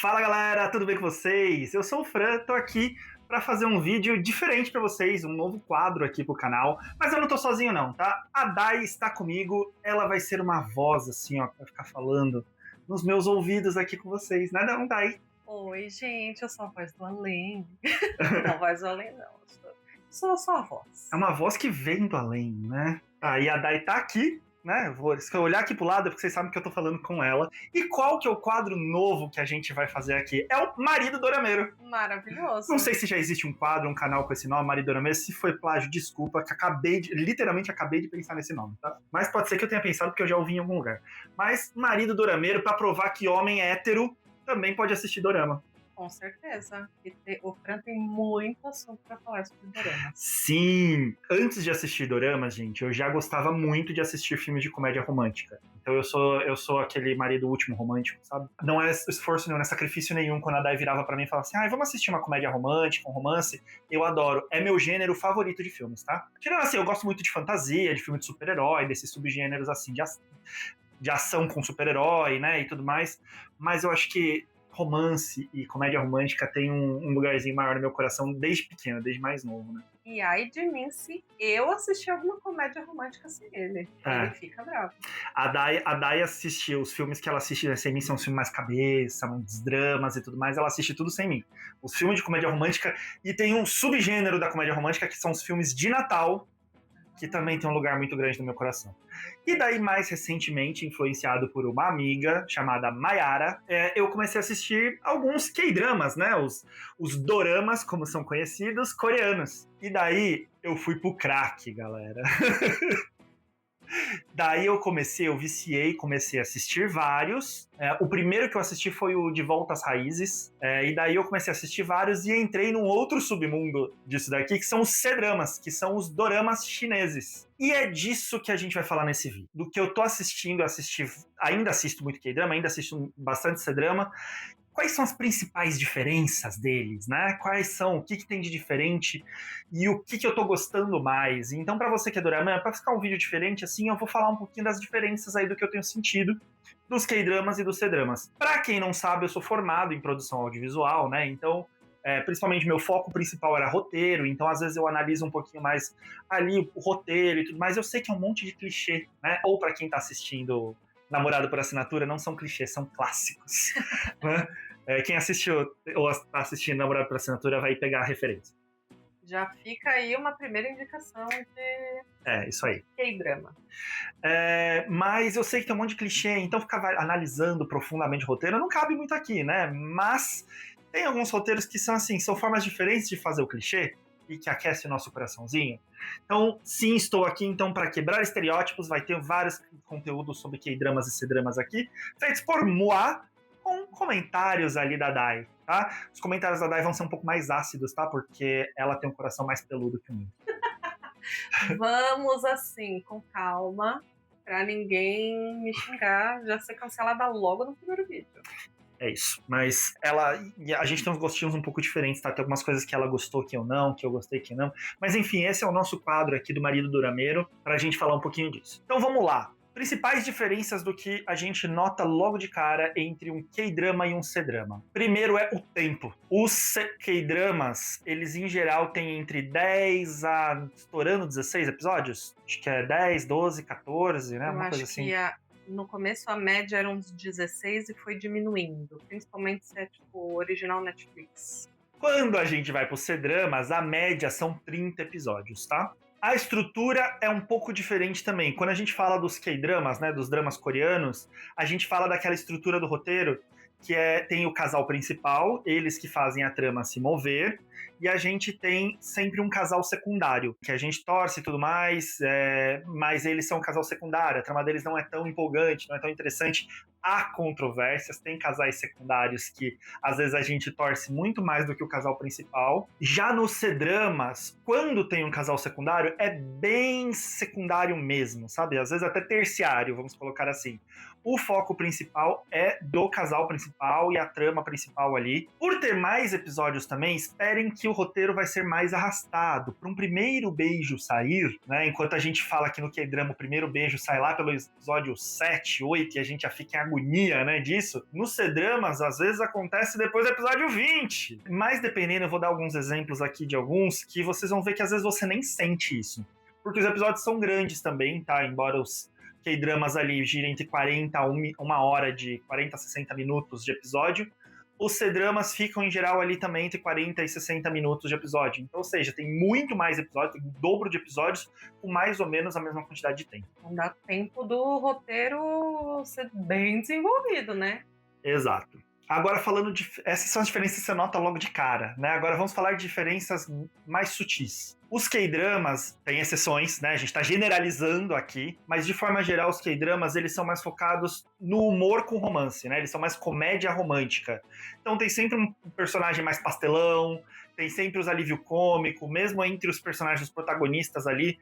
Fala galera, tudo bem com vocês? Eu sou o Fran, tô aqui para fazer um vídeo diferente para vocês, um novo quadro aqui pro canal, mas eu não tô sozinho não, tá? A Dai está comigo, ela vai ser uma voz assim, ó, pra ficar falando nos meus ouvidos aqui com vocês, né não, Dai? Oi, gente, eu sou a voz do além. Não, voz do além não, sou só a voz. É uma voz que vem do além, né? E a Dai tá aqui, né? Se eu olhar aqui pro lado é porque vocês sabem que eu tô falando com ela. E qual que é o quadro novo que a gente vai fazer aqui? É o Marido Dorameiro. Maravilhoso. Não sei se já existe um quadro, um canal com esse nome, Marido Dorameiro. Se foi plágio, desculpa, que literalmente acabei de pensar nesse nome, tá? Mas pode ser que eu tenha pensado porque eu já ouvi em algum lugar. Mas Marido Dorameiro, pra provar que homem hétero também pode assistir dorama. Com certeza. O Fran tem muito assunto pra falar sobre dorama. Sim! Antes de assistir doramas, gente, eu já gostava muito de assistir filmes de comédia romântica. Então eu sou aquele marido último romântico, sabe? Não é esforço nenhum, não é sacrifício nenhum quando a Dai virava pra mim e falava assim, vamos assistir uma comédia romântica, um romance. Eu adoro. É meu gênero favorito de filmes, tá? Tirando assim, eu gosto muito de fantasia, de filme de super-herói, desses subgêneros assim, de ação com super-herói, né, e tudo mais. Mas eu acho que romance e comédia romântica tem um lugarzinho maior no meu coração desde pequeno, desde mais novo, né? E ai de mim se eu assistir alguma comédia romântica sem ele. Ele fica bravo. A Dai assiste os filmes que ela assiste sem mim, são os filmes mais cabeça, mais dramas e tudo mais, ela assiste tudo sem mim. Os filmes de comédia romântica, e tem um subgênero da comédia romântica que são os filmes de Natal, que também tem um lugar muito grande no meu coração. E daí, mais recentemente, influenciado por uma amiga chamada Mayara, eu comecei a assistir alguns K-dramas, né? Os doramas, como são conhecidos, coreanos. E daí, eu fui pro crack, galera. Daí eu viciei, comecei a assistir vários. O primeiro que eu assisti foi o De Volta às Raízes. E daí eu comecei a assistir vários e entrei num outro submundo disso daqui, que são os C-dramas, que são os doramas chineses. E é disso que a gente vai falar nesse vídeo. Do que eu tô assistindo, ainda assisto muito K-drama, ainda assisto bastante C-drama. Quais são as principais diferenças deles, né? O que tem de diferente e o que eu tô gostando mais. Então, para você que é dorama, para ficar um vídeo diferente assim, eu vou falar um pouquinho das diferenças aí do que eu tenho sentido dos K-dramas e dos C-dramas. Para quem não sabe, eu sou formado em produção audiovisual, né? Então, principalmente meu foco principal era roteiro, então às vezes eu analiso um pouquinho mais ali o roteiro e tudo mais. Eu sei que é um monte de clichê, né? Ou para quem tá assistindo Namorado por Assinatura, não são clichês, são clássicos. Né? Quem assistiu ou está assistindo Namorado por Assinatura vai pegar a referência. Já fica aí uma primeira indicação de isso aí. K-drama. Mas eu sei que tem um monte de clichê, então ficar analisando profundamente o roteiro não cabe muito aqui, né? Mas tem alguns roteiros que são assim, são formas diferentes de fazer o clichê e que aquece o nosso coraçãozinho. Então, sim, estou aqui então para quebrar estereótipos, vai ter vários conteúdos sobre K-dramas e C-dramas aqui, feitos por Moa, com comentários ali da Dai, tá? Os comentários da Dai vão ser um pouco mais ácidos, tá? Porque ela tem um coração mais peludo que o meu. Vamos assim, com calma, para ninguém me xingar, já ser cancelada logo no primeiro vídeo. É isso, mas a gente tem uns gostinhos um pouco diferentes, tá? Tem algumas coisas que ela gostou que eu não, que eu gostei que não. Mas enfim, esse é o nosso quadro aqui do Marido Dorameiro, pra gente falar um pouquinho disso. Então vamos lá. Principais diferenças do que a gente nota logo de cara entre um K-drama e um C-drama. Primeiro é o tempo. Os K-dramas, eles em geral têm entre 10 a estourando 16 episódios. Acho que é 10, 12, 14, né? Uma coisa assim. No começo a média era uns 16 e foi diminuindo, principalmente se é tipo original Netflix. Quando a gente vai para os C-dramas, a média são 30 episódios, tá? A estrutura é um pouco diferente também. Quando a gente fala dos K-dramas, né, dos dramas coreanos, a gente fala daquela estrutura do roteiro que tem o casal principal, eles que fazem a trama se mover, e a gente tem sempre um casal secundário, que a gente torce e tudo mais, mas eles são um casal secundário, a trama deles não é tão empolgante, não é tão interessante. Há controvérsias, tem casais secundários que às vezes a gente torce muito mais do que o casal principal. Já nos C-dramas, quando tem um casal secundário, é bem secundário mesmo, sabe? Às vezes até terciário, vamos colocar assim. o foco principal é do casal principal e a trama principal ali. Por ter mais episódios também, esperem que o roteiro vai ser mais arrastado. Para um primeiro beijo sair, né? Enquanto a gente fala aqui no K-drama, o primeiro beijo sai lá pelo episódio 7, 8, e a gente já fica em agonia, né, disso. Nos C-dramas, às vezes acontece depois do episódio 20. Mas dependendo, eu vou dar alguns exemplos aqui de alguns, que vocês vão ver que às vezes você nem sente isso. Porque os episódios são grandes também, tá? Embora os K-dramas ali girem entre 40 a 1 hora de 40 a 60 minutos de episódio, os C-dramas ficam em geral ali também entre 40 e 60 minutos de episódio. Então, ou seja, tem muito mais episódios, tem o dobro de episódios com mais ou menos a mesma quantidade de tempo. Não dá tempo do roteiro ser bem desenvolvido, né? Exato. Agora falando de... Essas são as diferenças que você nota logo de cara, né? Agora vamos falar de diferenças mais sutis. Os K-dramas têm exceções, né? A gente tá generalizando aqui, mas de forma geral os K-dramas, eles são mais focados no humor com romance, né? Eles são mais comédia romântica. Então tem sempre um personagem mais pastelão, tem sempre os alívio cômico, mesmo entre os personagens os protagonistas ali,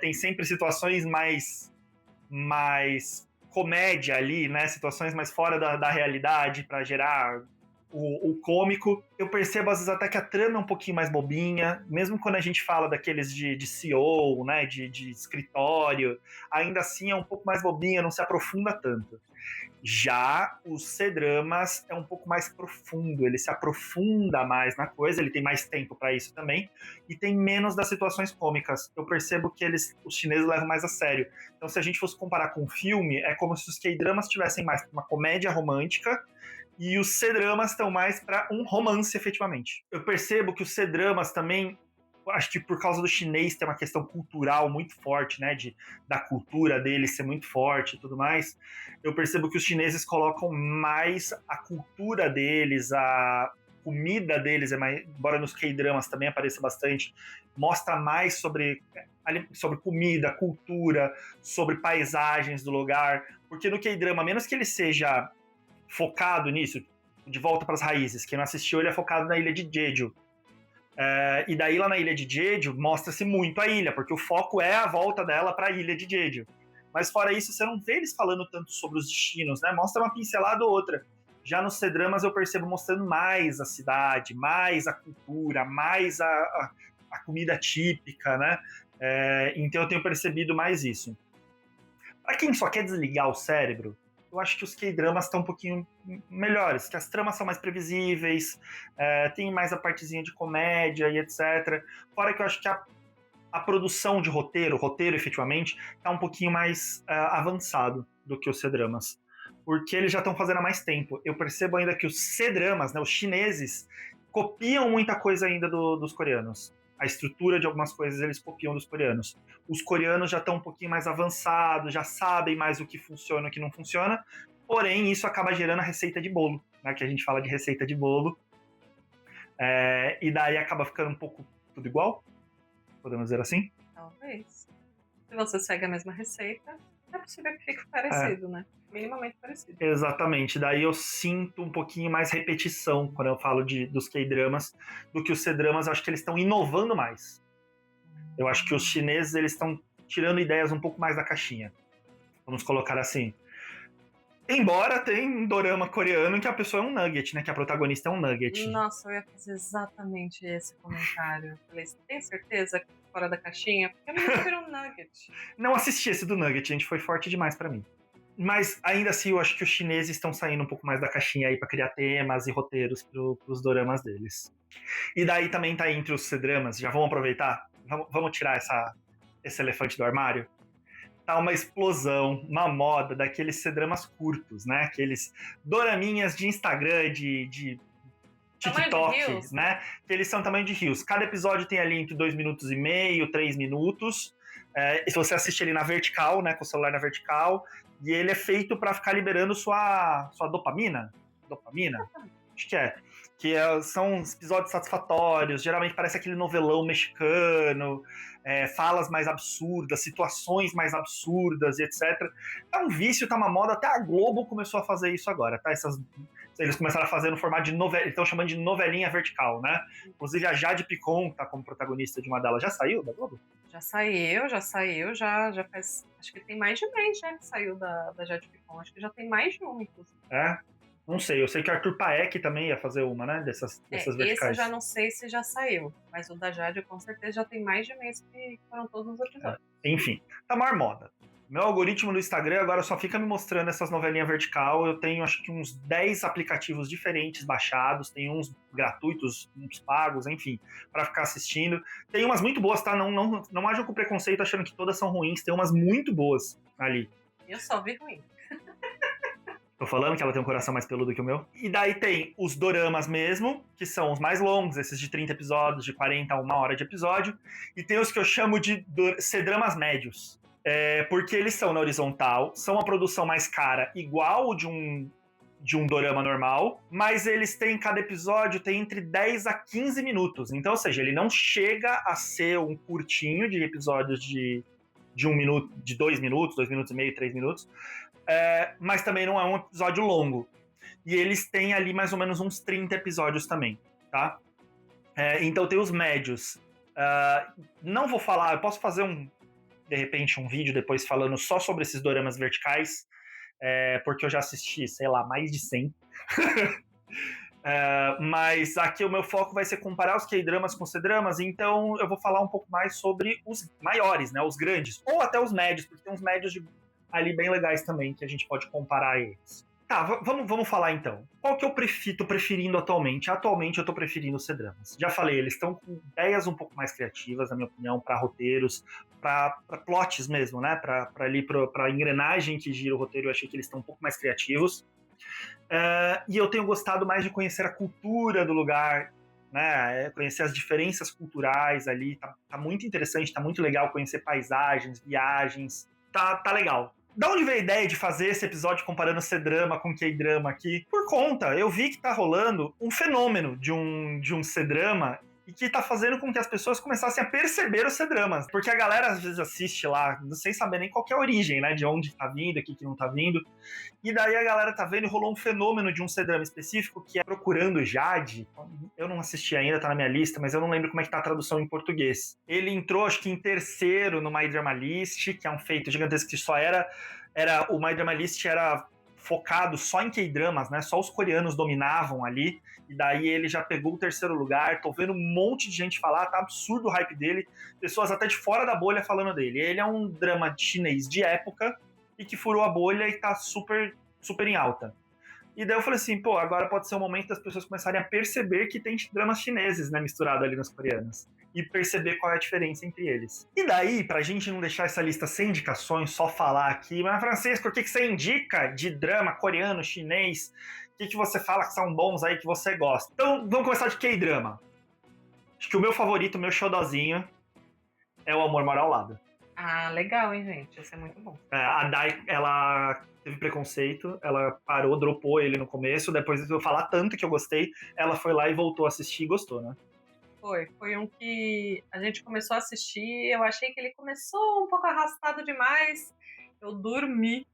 tem sempre situações mais comédia ali, né? Situações mais fora da realidade para gerar o cômico. Eu percebo às vezes até que a trama é um pouquinho mais bobinha, mesmo quando a gente fala daqueles de CEO, né? De escritório, ainda assim é um pouco mais bobinha, não se aprofunda tanto. Já os C-dramas é um pouco mais profundo, ele se aprofunda mais na coisa, ele tem mais tempo para isso também, e tem menos das situações cômicas. Eu percebo que os chineses levam mais a sério. Então, se a gente fosse comparar com um filme, é como se os K-dramas tivessem mais uma comédia romântica, e os C-dramas estão mais para um romance, efetivamente. Eu percebo que os C-dramas também, acho que por causa do chinês ter uma questão cultural muito forte, né, da cultura deles ser muito forte e tudo mais, eu percebo que os chineses colocam mais a cultura deles, a comida deles, embora nos K-dramas também apareça bastante, mostra mais sobre comida, cultura, sobre paisagens do lugar, porque no K-drama, menos que ele seja focado nisso, de volta para as raízes, quem não assistiu, ele é focado na ilha de Jeju. E daí lá na ilha de Jeju mostra-se muito a ilha, porque o foco é a volta dela para a ilha de Jeju. Mas fora isso, você não vê eles falando tanto sobre os destinos, né? Mostra uma pincelada ou outra. Já nos C-dramas eu percebo mostrando mais a cidade, mais a cultura, mais a comida típica, né? Então eu tenho percebido mais isso. Para quem só quer desligar o cérebro, eu acho que os K-dramas estão um pouquinho melhores, que as tramas são mais previsíveis, tem mais a partezinha de comédia e etc. Fora que eu acho que a produção de roteiro efetivamente, está um pouquinho mais avançado do que os C-dramas, porque eles já estão fazendo há mais tempo. Eu percebo ainda que os C-dramas, né, os chineses, copiam muita coisa ainda dos coreanos. A estrutura de algumas coisas eles copiam dos coreanos. Os coreanos já estão um pouquinho mais avançados, já sabem mais o que funciona e o que não funciona, porém isso acaba gerando a receita de bolo, né, que a gente fala de receita de bolo, e daí acaba ficando um pouco tudo igual, podemos dizer assim? Talvez. Se você segue a mesma receita, é possível que fique parecido, né? Minimamente parecido. Exatamente. Daí eu sinto um pouquinho mais repetição quando eu falo dos K-dramas do que os C-dramas. Eu acho que eles estão inovando mais. Eu acho que os chineses eles estão tirando ideias um pouco mais da caixinha. Vamos colocar assim. Embora tem um dorama coreano em que a pessoa é um nugget, né? Que a protagonista é um nugget. Nossa, eu ia fazer exatamente esse comentário. Eu falei, você tem certeza que fora da caixinha? Porque a menina virou um nugget. Não assisti esse do nugget, gente. Foi forte demais pra mim. Mas ainda assim, eu acho que os chineses estão saindo um pouco mais da caixinha aí pra criar temas e roteiros pros doramas deles. E daí também tá entre os C-dramas. Já vamos aproveitar? Vamos tirar esse elefante do armário? Tá uma explosão, uma moda daqueles C-dramas curtos, né? Aqueles doraminhas de Instagram, de TikTok, né? Que eles são tamanho de rios. Cada episódio tem ali entre 2 minutos e meio, 3 minutos. E se você assiste ali na vertical, né? Com o celular na vertical. E ele é feito para ficar liberando sua dopamina. Dopamina? Acho que é. São episódios satisfatórios. Geralmente parece aquele novelão mexicano. Falas mais absurdas, situações mais absurdas e etc. É um vício, tá uma moda. Até a Globo começou a fazer isso agora, tá? Eles começaram a fazer no formato de novela, estão chamando de novelinha vertical, né? Inclusive a Jade Picon tá como protagonista de uma delas. Já saiu da Globo? Já saiu, já faz. Acho que tem mais de mês já que saiu da Jade Picon. Acho que já tem mais de uma, inclusive. É? Não sei, eu sei que o Arthur Paek também ia fazer uma, né? Dessas Esse eu verticais. já não sei se já saiu, mas o da Jade com certeza já tem mais de mês que foram todos os episódios. Enfim, tá maior moda. Meu algoritmo no Instagram agora só fica me mostrando essas novelinhas vertical. Eu tenho acho que uns 10 aplicativos diferentes baixados, tem uns gratuitos, uns pagos, enfim, para ficar assistindo. Tem umas muito boas, tá? Não hajam com preconceito achando que todas são ruins, tem umas muito boas ali. Eu só vi ruim. Tô falando que ela tem um coração mais peludo que o meu. E daí tem os doramas mesmo, que são os mais longos, esses de 30 episódios, de 40 a 1 hora de episódio. E tem os que eu chamo de C-dramas médios. Porque eles são na horizontal, são a produção mais cara, igual de um dorama normal, mas eles têm, cada episódio tem entre 10 a 15 minutos. Então, ou seja, ele não chega a ser um curtinho de episódios de 1 minuto, de 2 minutos, 2 minutos e meio, 3 minutos, mas também não é um episódio longo. E eles têm ali mais ou menos uns 30 episódios também, tá? Então tem os médios. Não vou falar, eu posso fazer de repente um vídeo depois falando só sobre esses doramas verticais, porque eu já assisti, sei lá, mais de 100. Mas aqui o meu foco vai ser comparar os K-dramas com os C-dramas, então eu vou falar um pouco mais sobre os maiores, né, os grandes, ou até os médios, porque tem uns médios ali bem legais também, que a gente pode comparar eles. Tá, vamos falar então. Qual que eu tô preferindo atualmente? Atualmente eu tô preferindo os C-dramas. Já falei, eles estão com ideias um pouco mais criativas, na minha opinião, para roteiros, para plots mesmo, né? Pra engrenagem que gira o roteiro, eu achei que eles estão um pouco mais criativos. E eu tenho gostado mais de conhecer a cultura do lugar, né? Conhecer as diferenças culturais ali. Tá muito interessante, tá muito legal conhecer paisagens, viagens. Tá legal. Da onde veio a ideia de fazer esse episódio comparando C-drama com K-drama aqui? Por conta, eu vi que tá rolando um fenômeno de um C-drama e que tá fazendo com que as pessoas começassem a perceber os C-dramas. Porque a galera às vezes assiste lá, sem saber nem qual que é a origem, né? De onde tá vindo, aqui que não tá vindo. E daí a galera tá vendo e rolou um fenômeno de um C-drama específico que é Procurando Jade. Eu não assisti ainda, tá na minha lista, mas eu não lembro como é que tá a tradução em português. Ele entrou, acho que em terceiro no My Drama List, que é um feito gigantesco que só era o My Drama List era focado só em K-dramas, né? Só os coreanos dominavam ali. E daí ele já pegou o terceiro lugar. Tô vendo um monte de gente falar, tá absurdo o hype dele. Pessoas até de fora da bolha falando dele. Ele é um drama chinês de época e que furou a bolha e tá super, super em alta. E daí eu falei assim, pô, agora pode ser o momento das pessoas começarem a perceber que tem dramas chineses, né, misturado ali nos coreanos. E perceber qual é a diferença entre eles. E daí, pra gente não deixar essa lista sem indicações, só falar aqui, mas Francisco, o que você indica de drama coreano, chinês? O que você fala que são bons aí, que você gosta? Então, vamos começar de K-drama. Acho que o meu favorito, o meu xodózinho, é o Amor Mora ao Lado. Ah, legal, hein, gente? Isso é muito bom. A Dai, ela teve preconceito, ela parou, dropou ele no começo, depois de eu falar tanto que eu gostei, ela foi lá e voltou a assistir e gostou, né? Foi um que a gente começou a assistir, eu achei que ele começou um pouco arrastado demais, eu dormi.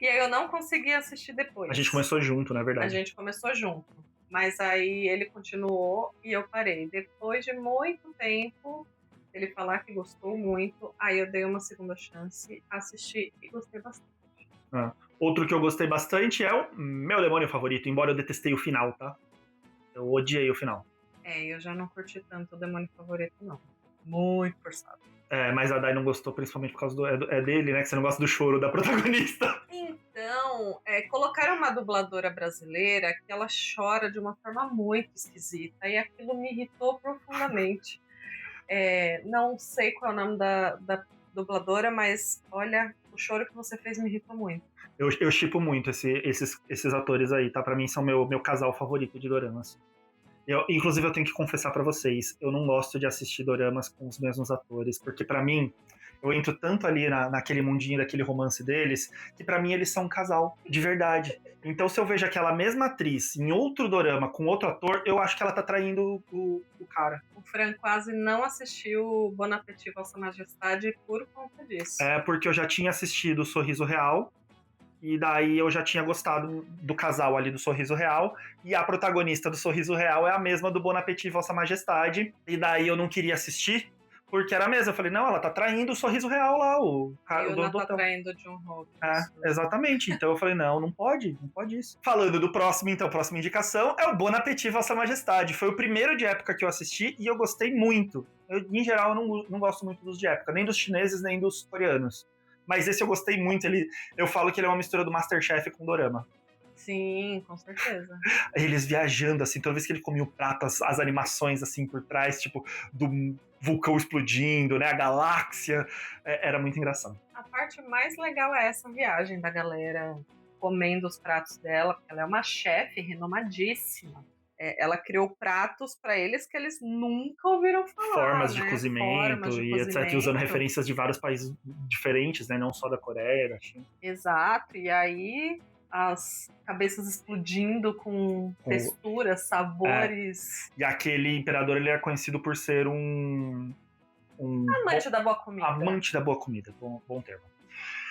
E aí eu não consegui assistir depois. A gente começou junto, na verdade. A gente começou junto, mas aí ele continuou e eu parei. Depois de muito tempo, ele falar que gostou muito, aí eu dei uma segunda chance, assisti e gostei bastante. Outro que eu gostei bastante é o meu demônio favorito, embora eu detestei o final, tá? Eu odiei o final. Eu já não curti tanto o demônio favorito, não. Muito forçado. Mas a Dai não gostou, principalmente por causa dele, né? Que você não gosta do choro da protagonista. Então, colocaram uma dubladora brasileira que ela chora de uma forma muito esquisita e aquilo me irritou profundamente. Não sei qual é o nome da dubladora, mas olha, o choro que você fez me irritou muito. Eu shippo muito esses atores aí, tá? Pra mim são meu casal favorito de doramas. Inclusive, eu tenho que confessar pra vocês, eu não gosto de assistir doramas com os mesmos atores, porque pra mim, eu entro tanto ali naquele mundinho, daquele romance deles, que pra mim eles são um casal, de verdade. Então, se eu vejo aquela mesma atriz em outro dorama com outro ator, eu acho que ela tá traindo o cara. O Fran quase não assistiu Bon Appétit, Vossa Majestade por conta disso. Porque eu já tinha assistido o Sorriso Real, e daí eu já tinha gostado do casal ali do Sorriso Real, e a protagonista do Sorriso Real é a mesma do Bon Appétit, Vossa Majestade, e daí eu não queria assistir, Porque era mesmo. Eu falei, não, ela tá traindo o sorriso real lá, o cara do tá hotel. traindo de um roubo. Exatamente. Então eu falei, não pode isso. Falando do próximo, então, próxima indicação é o Bon Appétit, Vossa Majestade. Foi o primeiro de época que eu assisti e eu gostei muito. Em geral, eu não gosto muito dos de época, nem dos chineses, nem dos coreanos. Mas esse eu gostei muito. Eu falo que ele é uma mistura do Masterchef com Dorama. Sim, com certeza. Eles viajando, assim, toda vez que ele comia o prato, as animações, assim, por trás, tipo, do vulcão explodindo, né, a galáxia, era muito engraçado. A parte mais legal é essa viagem da galera comendo os pratos dela, porque ela é uma chefe renomadíssima. Ela criou pratos para eles que eles nunca ouviram falar. Formas né? de cozimento etc. E usando referências de vários países diferentes, né? Não só da Coreia, da China. Exato. E aí as cabeças explodindo com texturas, sabores. E aquele imperador, ele é conhecido por ser um amante da boa comida. Amante da boa comida, bom termo.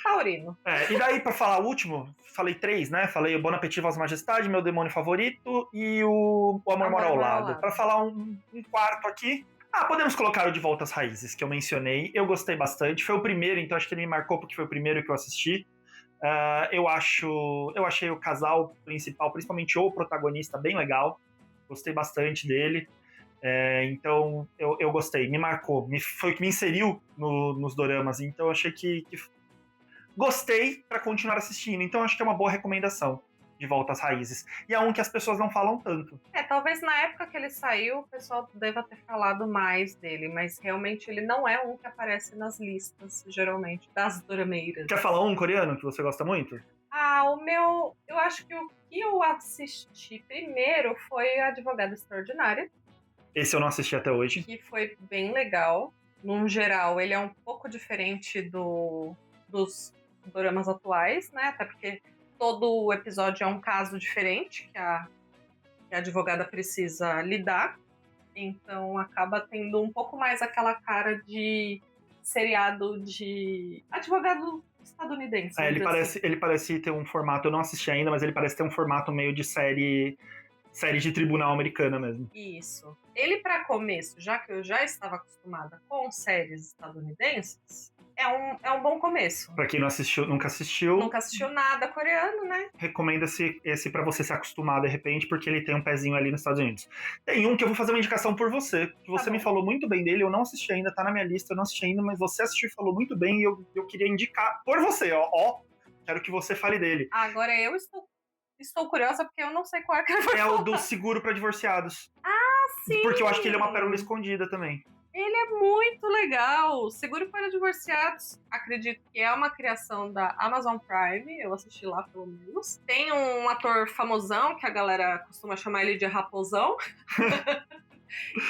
Taurino. E daí, pra falar o último, falei 3, né? Falei o Bon Appétit, Vossa Majestade, Meu Demônio Favorito e o Amor Mora ao Lado. Pra falar um quarto aqui, podemos colocar o De Volta às Raízes, que eu mencionei. Eu gostei bastante. Foi o primeiro, então acho que ele me marcou porque foi o primeiro que eu assisti. Eu achei o casal principal, principalmente o protagonista, bem legal. Gostei bastante dele. Então eu gostei, me marcou. Foi o que me inseriu nos doramas. Então eu achei que gostei pra continuar assistindo. Então acho que é uma boa recomendação. De Volta às Raízes. E é um que as pessoas não falam tanto. Talvez na época que ele saiu, o pessoal deva ter falado mais dele, mas realmente ele não é um que aparece nas listas, geralmente, das dorameiras. Quer falar um coreano que você gosta muito? Eu acho que o que eu assisti primeiro foi Advogada Extraordinária. Esse eu não assisti até hoje. Que foi bem legal. Num geral, ele é um pouco diferente dos doramas atuais, né? Até porque todo o episódio é um caso diferente que a advogada precisa lidar. Então acaba tendo um pouco mais aquela cara de seriado de advogado estadunidense. Ele parece ter um formato, eu não assisti ainda, mas ele parece ter um formato meio de série de tribunal americana mesmo. Isso. Ele, para começo, já que eu já estava acostumada com séries estadunidenses, é um bom começo. Pra quem nunca assistiu nada coreano, né? Recomendo esse pra você se acostumar de repente, porque ele tem um pezinho ali nos Estados Unidos. Tem um que eu vou fazer uma indicação por você, que você me falou muito bem dele, eu não assisti ainda, tá na minha lista, eu não assisti ainda, mas você assistiu e falou muito bem, e eu queria indicar por você, ó, quero que você fale dele. Agora eu estou curiosa porque eu não sei qual é que é o do Seguro pra Divorciados. Sim! Porque eu acho que ele é uma pérola escondida também. Ele é muito legal. Seguro para Divorciados, acredito que é uma criação da Amazon Prime. Eu assisti lá, pelo menos. Tem um ator famosão, que a galera costuma chamar ele de Raposão.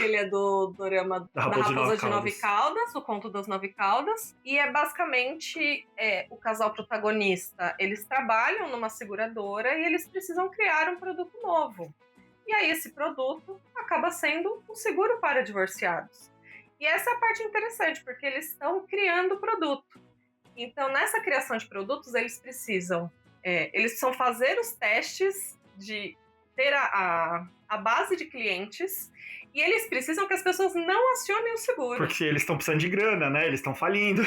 Ele é do dorama da Raposa de Nove Caudas, o Conto das Nove Caudas. E é basicamente o casal protagonista. Eles trabalham numa seguradora e eles precisam criar um produto novo. E aí esse produto acaba sendo um seguro para divorciados. E essa é a parte interessante, porque eles estão criando o produto. Então, nessa criação de produtos, eles precisam fazer os testes de ter a base de clientes e eles precisam que as pessoas não acionem o seguro. Porque eles estão precisando de grana, né? Eles estão falindo.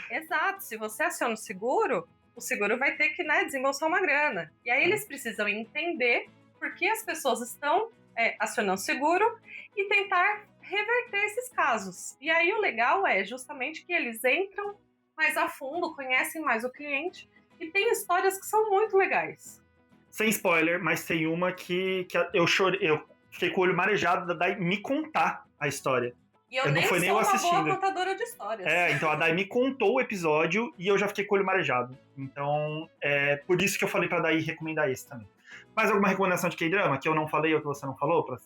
Exato. Se você aciona o seguro vai ter que desembolsar uma grana. E aí eles precisam entender por que as pessoas estão acionando o seguro e tentar reverter esses casos. E aí o legal é justamente que eles entram mais a fundo, conhecem mais o cliente e tem histórias que são muito legais. Sem spoiler, mas tem uma que eu chorei, eu fiquei com o olho marejado da Dai me contar a história. E eu nem sou uma boa contadora de histórias. Então a Dai me contou o episódio e eu já fiquei com o olho marejado. Então, por isso que eu falei pra Dai recomendar esse também. Mais alguma recomendação de K-drama que eu não falei ou que você não falou?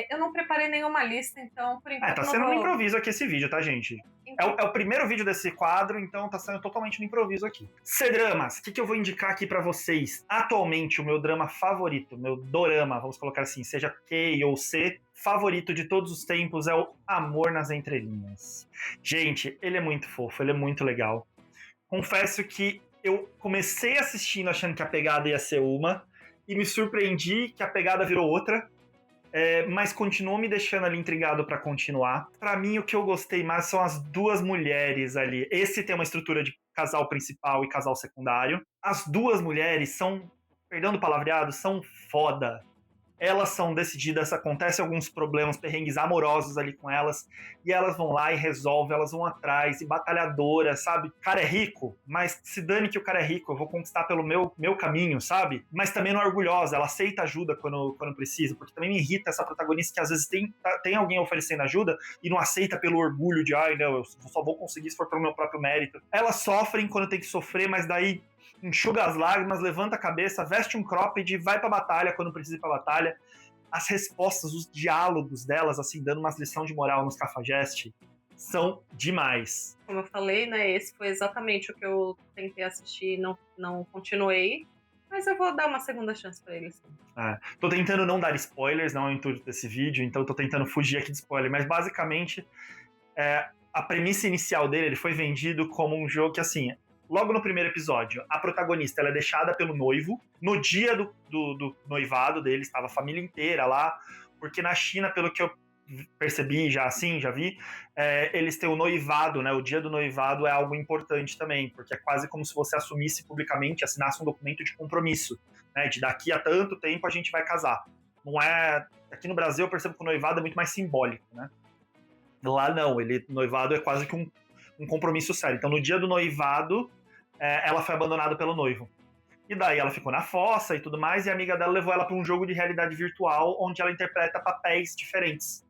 Eu não preparei nenhuma lista, então por enquanto. Tá sendo um improviso aqui esse vídeo, tá, gente? Então... É o primeiro vídeo desse quadro, então tá sendo totalmente no improviso aqui. C-dramas, o que eu vou indicar aqui pra vocês? Atualmente, o meu drama favorito, meu dorama, vamos colocar assim, seja K ou C, favorito de todos os tempos é o Amor nas Entrelinhas. Gente, ele é muito fofo, ele é muito legal. Confesso que eu comecei assistindo achando que a pegada ia ser uma, e me surpreendi que a pegada virou outra. mas continuou me deixando ali intrigado pra continuar. Pra mim, o que eu gostei mais são as duas mulheres ali. Esse tem uma estrutura de casal principal e casal secundário. As duas mulheres são, perdão do palavreado, são foda. Elas são decididas, acontecem alguns problemas, perrengues amorosos ali com elas, e elas vão lá e resolvem, elas vão atrás, e batalhadora, sabe? O cara é rico, mas se dane que o cara é rico, eu vou conquistar pelo meu caminho, sabe? Mas também não é orgulhosa, ela aceita ajuda quando precisa, porque também me irrita essa protagonista que às vezes tem alguém oferecendo ajuda e não aceita pelo orgulho de, ai, não, eu só vou conseguir se for pelo meu próprio mérito. Elas sofrem quando tem que sofrer, mas daí enxuga as lágrimas, levanta a cabeça, veste um cropped e vai pra batalha quando precisa ir pra batalha. As respostas, os diálogos delas, assim, dando umas lições de moral nos Cafajeste, são demais. Como eu falei, né, esse foi exatamente o que eu tentei assistir e não continuei, mas eu vou dar uma segunda chance pra ele, sim. Tô tentando não dar spoilers, não é o intuito desse vídeo, então tô tentando fugir aqui de spoiler, mas basicamente, a premissa inicial dele, ele foi vendido como um jogo que, assim, logo no primeiro episódio, a protagonista ela é deixada pelo noivo. No dia do noivado dele, estava a família inteira lá, porque na China, pelo que eu percebi, já vi, eles têm o noivado, né? O dia do noivado é algo importante também, porque é quase como se você assumisse publicamente, assinasse um documento de compromisso, né? De daqui a tanto tempo a gente vai casar. Não é... Aqui no Brasil eu percebo que o noivado é muito mais simbólico, né? Lá não, noivado é quase que um compromisso sério. Então, no dia do noivado, ela foi abandonada pelo noivo. E daí ela ficou na fossa e tudo mais, e a amiga dela levou ela para um jogo de realidade virtual, onde ela interpreta papéis diferentes.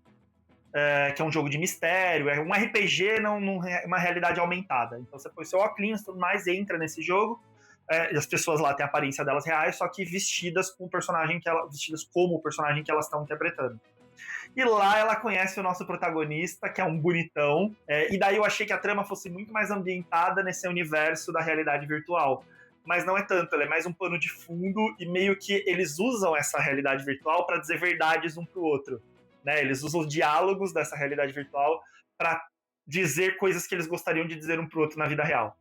Que é um jogo de mistério, é um RPG numa realidade aumentada. Então, você põe seu óculos e tudo mais, entra nesse jogo, e as pessoas lá têm a aparência delas reais, só que vestidas como o personagem que elas estão interpretando. E lá ela conhece o nosso protagonista, que é um bonitão. E daí eu achei que a trama fosse muito mais ambientada nesse universo da realidade virtual. Mas não é tanto, ela é mais um pano de fundo e meio que eles usam essa realidade virtual para dizer verdades um pro outro. Né? Eles usam os diálogos dessa realidade virtual para dizer coisas que eles gostariam de dizer um pro outro na vida real.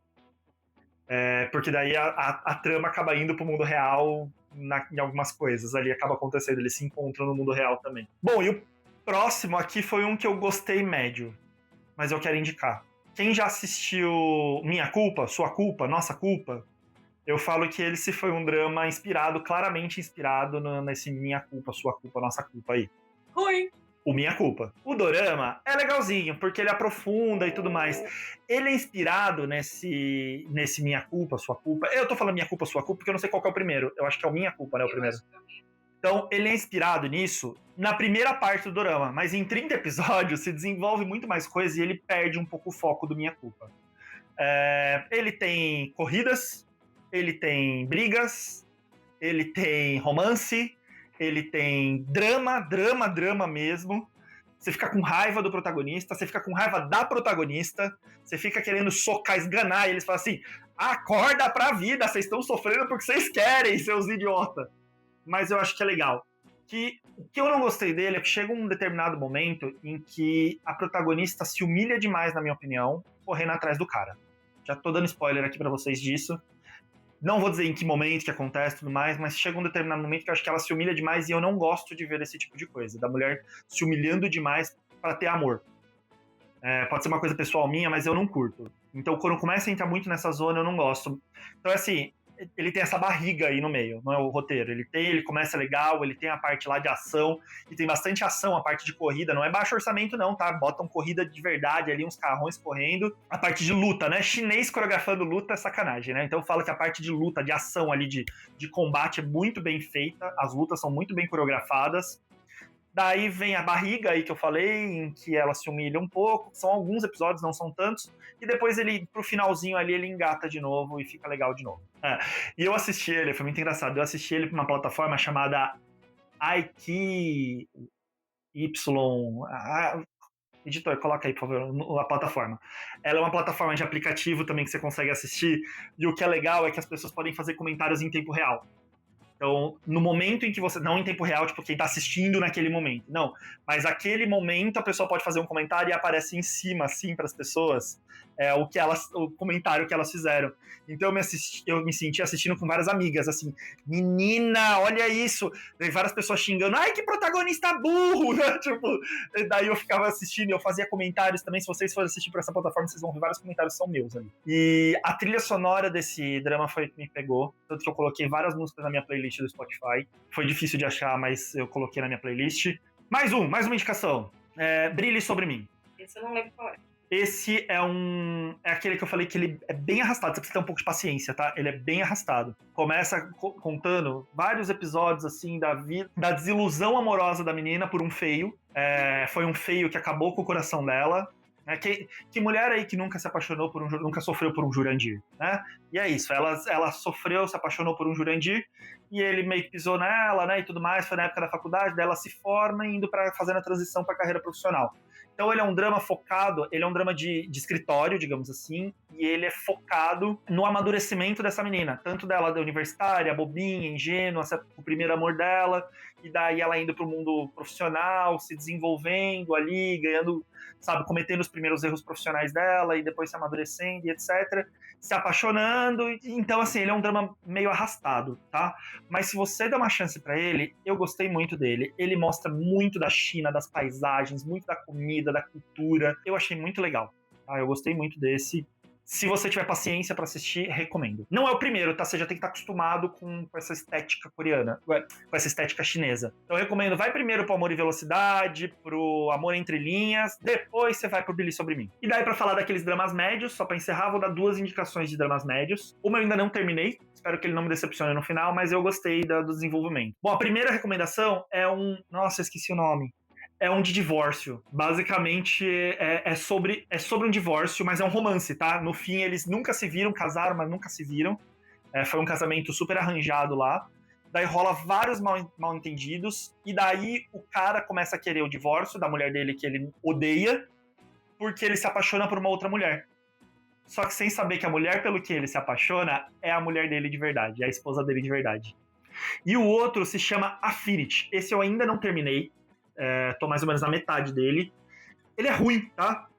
Porque daí a trama acaba indo pro mundo real em algumas coisas. Ali acaba acontecendo, eles se encontram no mundo real também. Bom, e o próximo aqui foi um que eu gostei médio, mas eu quero indicar. Quem já assistiu Minha Culpa, Sua Culpa, Nossa Culpa, eu falo que ele se foi um drama claramente inspirado nesse Minha Culpa, Sua Culpa, Nossa Culpa aí. Ruim. O Minha Culpa. O dorama é legalzinho, porque ele aprofunda e tudo mais. Ele é inspirado nesse Minha Culpa, Sua Culpa. Eu tô falando Minha Culpa, Sua Culpa porque eu não sei qual que é o primeiro. Eu acho que é o Minha Culpa, né, o primeiro. Então, ele é inspirado nisso na primeira parte do dorama, mas em 30 episódios se desenvolve muito mais coisa e ele perde um pouco o foco do Minha Culpa. Ele tem corridas, ele tem brigas, ele tem romance, ele tem drama mesmo. Você fica com raiva do protagonista, você fica com raiva da protagonista, você fica querendo socar, esganar, e eles falam assim, acorda pra vida, vocês estão sofrendo porque vocês querem, seus idiotas. Mas eu acho que é legal. O que eu não gostei dele é que chega um determinado momento em que a protagonista se humilha demais, na minha opinião, correndo atrás do cara. Já tô dando spoiler aqui pra vocês disso. Não vou dizer em que momento que acontece e tudo mais, mas chega um determinado momento que eu acho que ela se humilha demais e eu não gosto de ver esse tipo de coisa, da mulher se humilhando demais para ter amor. Pode ser uma coisa pessoal minha, mas eu não curto. Então, quando começa a entrar muito nessa zona, eu não gosto. Então, assim, ele tem essa barriga aí no meio, não é o roteiro. Ele começa legal, ele tem a parte lá de ação, e tem bastante ação, a parte de corrida, não é baixo orçamento não, tá? Botam corrida de verdade ali, uns carrões correndo. A parte de luta, né? Chinês coreografando luta é sacanagem, né? Então eu falo que a parte de luta, de ação ali, de combate é muito bem feita, as lutas são muito bem coreografadas. Daí vem a barriga aí que eu falei, em que ela se humilha um pouco. São alguns episódios, não são tantos. E depois ele, pro finalzinho ali, ele engata de novo e fica legal de novo. E eu assisti ele, foi muito engraçado. Eu assisti ele pra uma plataforma chamada iQIY. Editor, coloca aí, por favor, a plataforma. Ela é uma plataforma de aplicativo também que você consegue assistir. E o que é legal é que as pessoas podem fazer comentários em tempo real. Então, no momento em que você... Não em tempo real, tipo, quem tá assistindo naquele momento. Não. Mas aquele momento a pessoa pode fazer um comentário e aparece em cima, assim, para as pessoas. o comentário que elas fizeram. Então eu me senti assistindo com várias amigas, assim, menina, olha isso! Daí várias pessoas xingando, ai, que protagonista burro! Né? Tipo, daí eu ficava assistindo e eu fazia comentários também. Se vocês forem assistir por essa plataforma, vocês vão ver vários comentários que são meus ali. E a trilha sonora desse drama foi o que me pegou, tanto que eu coloquei várias músicas na minha playlist do Spotify. Foi difícil de achar, mas eu coloquei na minha playlist. Mais uma indicação. Brilhe Sobre Mim. Esse eu não lembro qual é. Esse é aquele que eu falei que ele é bem arrastado. Você precisa ter um pouco de paciência, tá? Ele é bem arrastado. Começa contando vários episódios, assim, da desilusão amorosa da menina por um feio. Foi um feio que acabou com o coração dela. Né? Que mulher aí que nunca se apaixonou nunca sofreu por um Jurandir, né? E é isso, ela sofreu, se apaixonou por um Jurandir, e ele meio que pisou nela, né, e tudo mais. Foi na época da faculdade, daí ela se forma indo para fazer a transição para a carreira profissional. Então ele é um drama focado, ele é um drama de escritório, digamos assim, e ele é focado no amadurecimento dessa menina, tanto dela da universitária, bobinha, ingênua, o primeiro amor dela, e daí ela indo para o mundo profissional, se desenvolvendo ali, ganhando, sabe, cometendo os primeiros erros profissionais dela, e depois se amadurecendo e etc., se apaixonando. Então, assim, ele é um drama meio arrastado, tá? Mas se você der uma chance pra ele, eu gostei muito dele. Ele mostra muito da China, das paisagens, muito da comida, da cultura. Eu achei muito legal, tá? Eu gostei muito desse. Se você tiver paciência pra assistir, recomendo. Não é o primeiro, tá? Você já tem que estar acostumado com essa estética coreana, com essa estética chinesa. Então eu recomendo, vai primeiro pro Amor e Velocidade, pro Amor Entre Linhas, depois você vai pro Brilhe Sobre Mim. E daí pra falar daqueles dramas médios, só pra encerrar, vou dar 2 indicações de dramas médios. Uma eu ainda não terminei, espero que ele não me decepcione no final, mas eu gostei do desenvolvimento. Bom, a primeira recomendação é Nossa, eu esqueci o nome. É um de divórcio. Basicamente, é sobre um divórcio, mas é um romance, tá? No fim, eles nunca se viram, casaram, mas nunca se viram. Foi um casamento super arranjado lá. Daí rola vários mal-entendidos, e daí o cara começa a querer o divórcio da mulher dele, que ele odeia, porque ele se apaixona por uma outra mulher. Só que sem saber que a mulher pelo que ele se apaixona é a mulher dele de verdade, é a esposa dele de verdade. E o outro se chama Affinity. Esse eu ainda não terminei. Tô mais ou menos na metade dele. Ele é ruim, tá?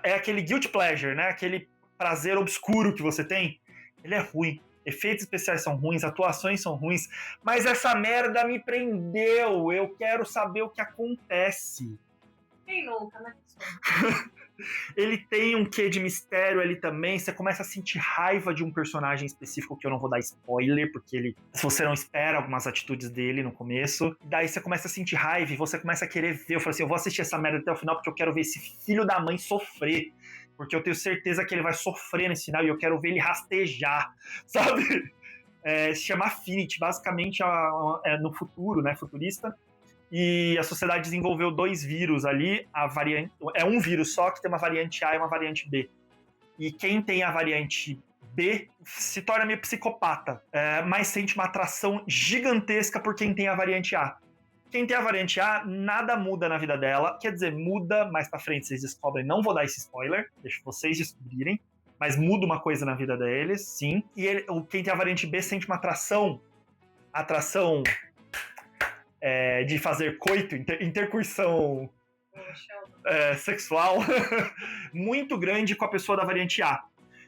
É aquele guilty pleasure, né? Aquele prazer obscuro que você tem. Ele é ruim. Efeitos especiais são ruins, atuações são ruins, mas essa merda me prendeu. Eu quero saber o que acontece. Quem nunca, né? Ele tem um quê de mistério ali também. Você começa a sentir raiva de um personagem específico, que eu não vou dar spoiler, porque se você não espera algumas atitudes dele no começo, daí você começa a sentir raiva e você começa a querer ver. Eu falei assim, eu vou assistir essa merda até o final porque eu quero ver esse filho da mãe sofrer, porque eu tenho certeza que ele vai sofrer nesse final e eu quero ver ele rastejar, sabe? Se chama Affinity, basicamente no futuro, né, futurista. E a sociedade desenvolveu 2 vírus ali, é um vírus só que tem uma variante A e uma variante B. E quem tem a variante B se torna meio psicopata, mas sente uma atração gigantesca por quem tem a variante A. Quem tem a variante A, nada muda na vida dela, quer dizer, muda, mais pra frente vocês descobrem, não vou dar esse spoiler, deixa vocês descobrirem, mas muda uma coisa na vida deles, sim. E quem tem a variante B sente uma atração de fazer coito, intercursão sexual muito grande com a pessoa da variante A.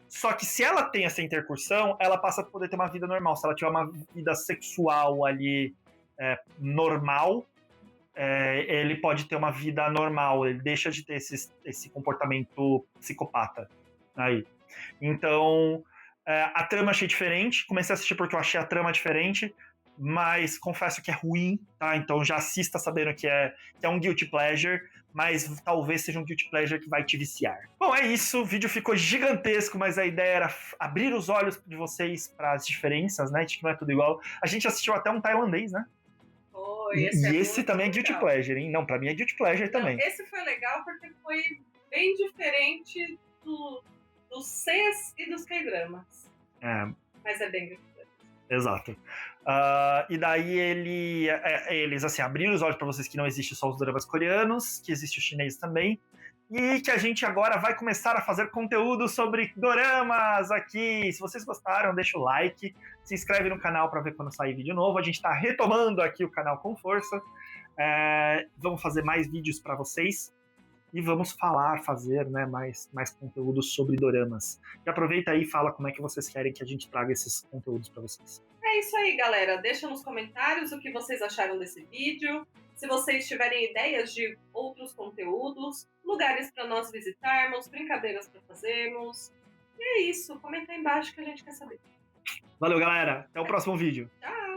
Só que se ela tem essa intercursão, ela passa a poder ter uma vida normal. Se ela tiver uma vida sexual ali normal, ele pode ter uma vida normal, ele deixa de ter esse comportamento psicopata aí. Então, a trama achei diferente, comecei a assistir porque eu achei a trama diferente, mas confesso que é ruim, tá? Então já assista sabendo que é um guilty pleasure, mas talvez seja um guilty pleasure que vai te viciar. Bom, é isso, o vídeo ficou gigantesco, mas a ideia era abrir os olhos de vocês para as diferenças, né? De que não é tudo igual. A gente assistiu até um tailandês, né? E esse também é guilty pleasure, hein? Não, pra mim é guilty pleasure também. Esse foi legal porque foi bem diferente dos Cs e dos K-dramas. Mas é bem guilty pleasure. Exato. E daí eles assim, abriram os olhos para vocês que não existe só os dramas coreanos, que existe o chinês também, e que a gente agora vai começar a fazer conteúdo sobre doramas aqui. Se vocês gostaram, deixa o like, se inscreve no canal para ver quando sair vídeo novo. A gente está retomando aqui o canal com força. Vamos fazer mais vídeos para vocês. e vamos fazer, né, mais conteúdos sobre doramas. E aproveita aí e fala como é que vocês querem que a gente traga esses conteúdos para vocês. É isso aí, galera. Deixa nos comentários o que vocês acharam desse vídeo. Se vocês tiverem ideias de outros conteúdos, lugares para nós visitarmos, brincadeiras para fazermos. E é isso. Comenta aí embaixo que a gente quer saber. Valeu, galera. Até o próximo vídeo. Tchau!